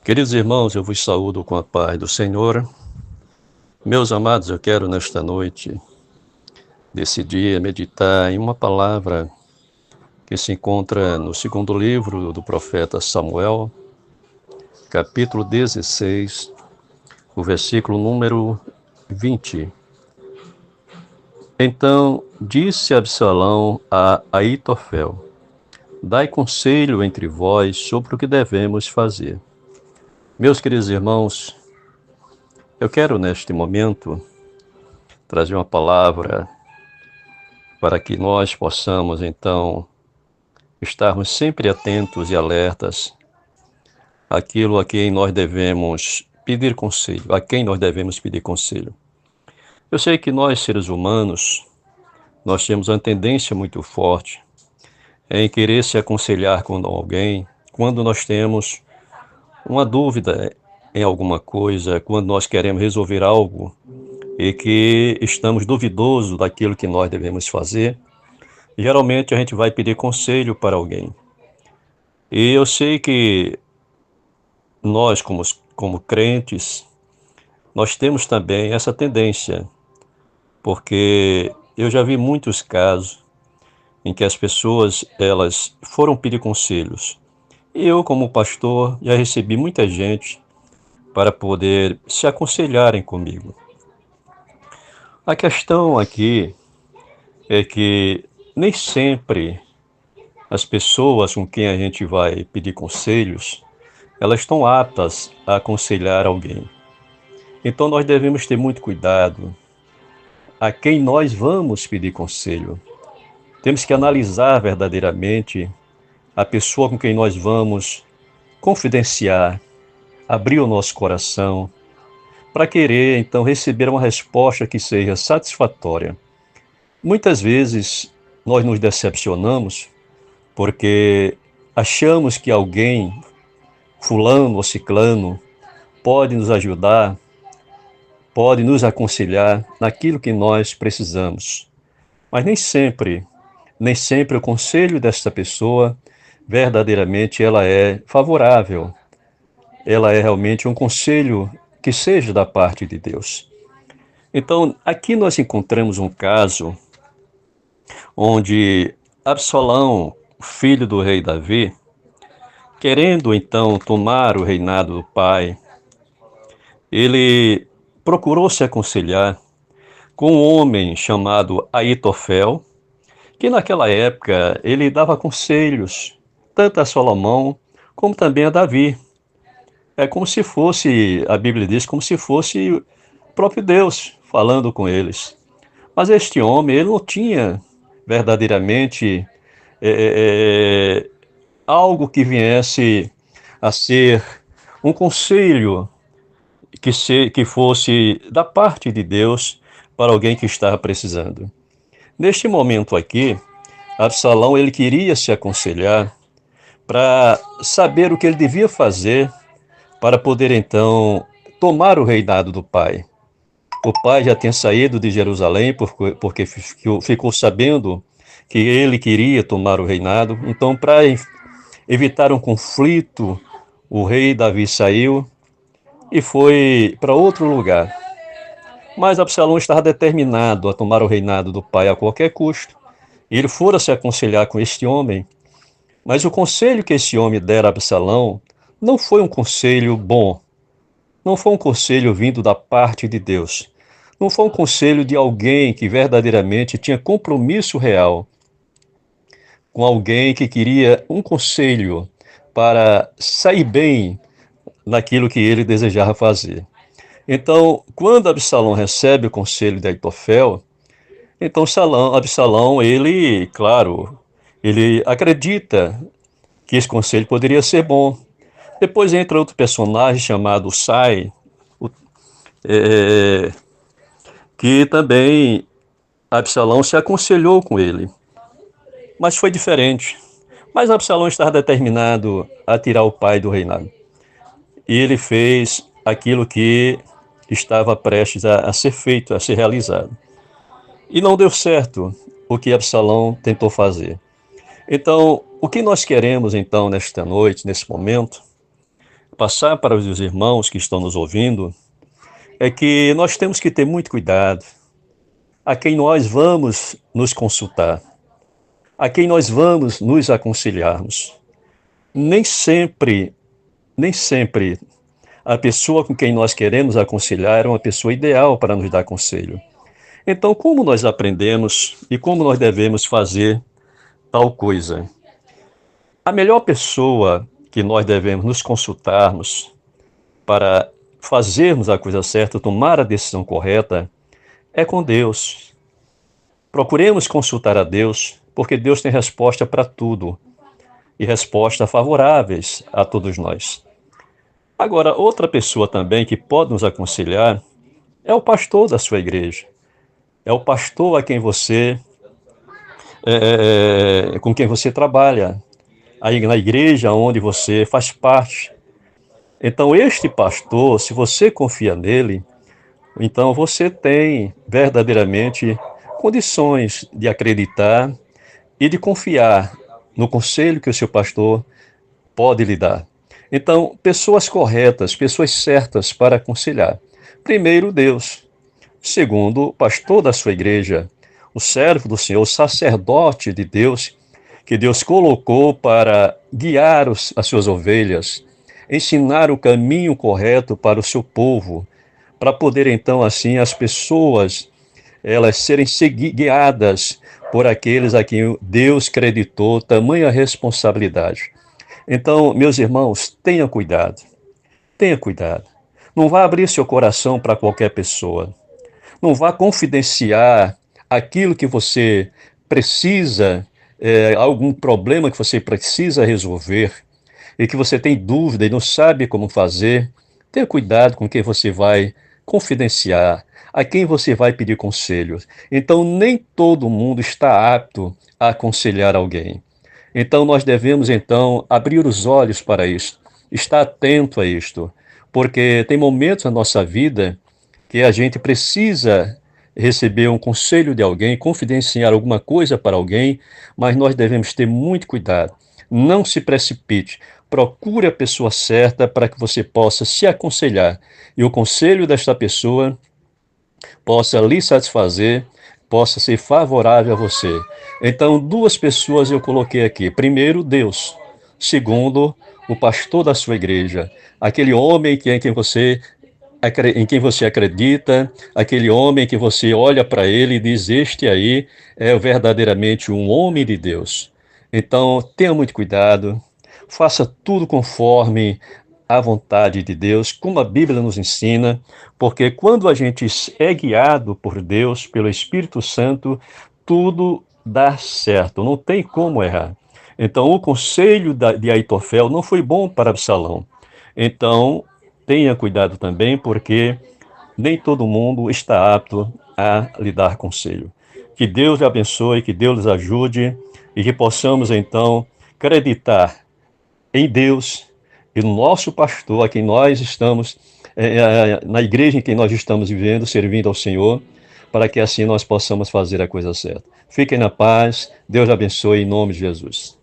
Queridos irmãos, eu vos saúdo com a paz do Senhor. Meus amados, eu quero nesta noite, desse dia, meditar em uma palavra que se encontra no segundo livro do profeta Samuel, capítulo 16, o versículo número 20. Então disse Absalão a Aitofel: dai conselho entre vós sobre o que devemos fazer. Meus queridos irmãos, eu quero neste momento trazer uma palavra para que nós possamos, então, estarmos sempre atentos e alertas àquilo a quem nós devemos pedir conselho, a quem nós devemos pedir conselho. Eu sei que nós, seres humanos, nós temos uma tendência muito forte em querer se aconselhar com alguém quando nós temos uma dúvida em alguma coisa, quando nós queremos resolver algo e que estamos duvidosos daquilo que nós devemos fazer. Geralmente a gente vai pedir conselho para alguém. E eu sei que nós, como crentes, nós temos também essa tendência, porque eu já vi muitos casos em que as pessoas, elas foram pedir conselhos. E eu, como pastor, já recebi muita gente para poder se aconselharem comigo. A questão aqui é que nem sempre as pessoas com quem a gente vai pedir conselhos, elas estão aptas a aconselhar alguém. Então nós devemos ter muito cuidado a quem nós vamos pedir conselho. Temos que analisar verdadeiramente a pessoa com quem nós vamos confidenciar, abrir o nosso coração, para querer então receber uma resposta que seja satisfatória. Muitas vezes nós nos decepcionamos porque achamos que alguém, fulano ou ciclano, pode nos ajudar, pode nos aconselhar naquilo que nós precisamos. Mas nem sempre o conselho desta pessoa verdadeiramente ela é favorável. Ela é realmente um conselho que seja da parte de Deus. Então, aqui nós encontramos um caso onde Absalão, filho do rei Davi, querendo então tomar o reinado do pai, ele procurou se aconselhar com um homem chamado Aitofel, que naquela época ele dava conselhos tanto a Salomão como também a Davi. É como se fosse, a Bíblia diz, como se fosse o próprio Deus falando com eles. Mas este homem, ele não tinha verdadeiramente algo que viesse a ser um conselho que fosse da parte de Deus para alguém que estava precisando. Neste momento aqui, Absalão ele queria se aconselhar para saber o que ele devia fazer para poder então tomar o reinado do pai. O pai já tinha saído de Jerusalém porque ficou sabendo que ele queria tomar o reinado. Então, para evitar um conflito, o rei Davi saiu e foi para outro lugar. Mas Absalão estava determinado a tomar o reinado do pai a qualquer custo. Ele fora se aconselhar com este homem, mas o conselho que esse homem dera a Absalão não foi um conselho bom, não foi um conselho vindo da parte de Deus, não foi um conselho de alguém que verdadeiramente tinha compromisso real com alguém que queria um conselho para sair bem naquilo que ele desejava fazer. Então, quando Absalão recebe o conselho de Aitofel, então Absalão, ele, claro, ele acredita que esse conselho poderia ser bom. Depois entra outro personagem chamado Sai, que também Absalão se aconselhou com ele, mas foi diferente. Mas Absalão estava determinado a tirar o pai do reinado. E ele fez aquilo que estava prestes a ser feito, a ser realizado. E não deu certo o que Absalão tentou fazer. Então, o que nós queremos, então, nesta noite, nesse momento, passar para os irmãos que estão nos ouvindo é que nós temos que ter muito cuidado a quem nós vamos nos consultar, a quem nós vamos nos aconselharmos. Nem sempre, nem sempre a pessoa com quem nós queremos aconselhar é uma pessoa ideal para nos dar conselho. Então, como nós aprendemos e como nós devemos fazer tal coisa? A melhor pessoa que nós devemos nos consultarmos para fazermos a coisa certa, tomar a decisão correta, é com Deus. Procuremos consultar a Deus, porque Deus tem resposta para tudo e respostas favoráveis a todos nós. Agora, outra pessoa também que pode nos aconselhar é o pastor da sua igreja. É o pastor a quem você, com quem você trabalha, aí na igreja onde você faz parte. Então, este pastor, se você confia nele, então você tem verdadeiramente condições de acreditar e de confiar no conselho que o seu pastor pode lhe dar. Então, pessoas corretas, pessoas certas para aconselhar. Primeiro, Deus. Segundo, o pastor da sua igreja, o servo do Senhor, o sacerdote de Deus, que Deus colocou para guiar as suas ovelhas, ensinar o caminho correto para o seu povo, para poder então assim as pessoas elas serem guiadas por aqueles a quem Deus creditou tamanha responsabilidade. Então, meus irmãos, tenha cuidado. Tenha cuidado. Não vá abrir seu coração para qualquer pessoa. Não vá confidenciar aquilo que você precisa, algum problema que você precisa resolver e que você tem dúvida e não sabe como fazer. Tenha cuidado com quem você vai confidenciar, a quem você vai pedir conselhos. Então, nem todo mundo está apto a aconselhar alguém. Então, nós devemos, então, abrir os olhos para isso, estar atento a isto, porque tem momentos na nossa vida que a gente precisa receber um conselho de alguém, confidenciar alguma coisa para alguém, mas nós devemos ter muito cuidado. Não se precipite. Procure a pessoa certa para que você possa se aconselhar e o conselho desta pessoa possa lhe satisfazer, possa ser favorável a você. Então, duas pessoas eu coloquei aqui. Primeiro, Deus. Segundo, o pastor da sua igreja. Aquele homem em quem você acredita, aquele homem que você olha para ele e diz: Este aí é verdadeiramente um homem de Deus. Então, tenha muito cuidado, faça tudo conforme a vontade de Deus, como a Bíblia nos ensina, porque quando a gente é guiado por Deus, pelo Espírito Santo, tudo dá certo, não tem como errar. Então, o conselho de Aitofel não foi bom para Absalão. Então, tenha cuidado também, porque nem todo mundo está apto a lhe dar conselho. Que Deus lhe abençoe, que Deus lhes ajude e que possamos então acreditar em Deus e no nosso pastor, a quem nós estamos, na igreja em que nós estamos vivendo, servindo ao Senhor, para que assim nós possamos fazer a coisa certa. Fiquem na paz, Deus abençoe em nome de Jesus.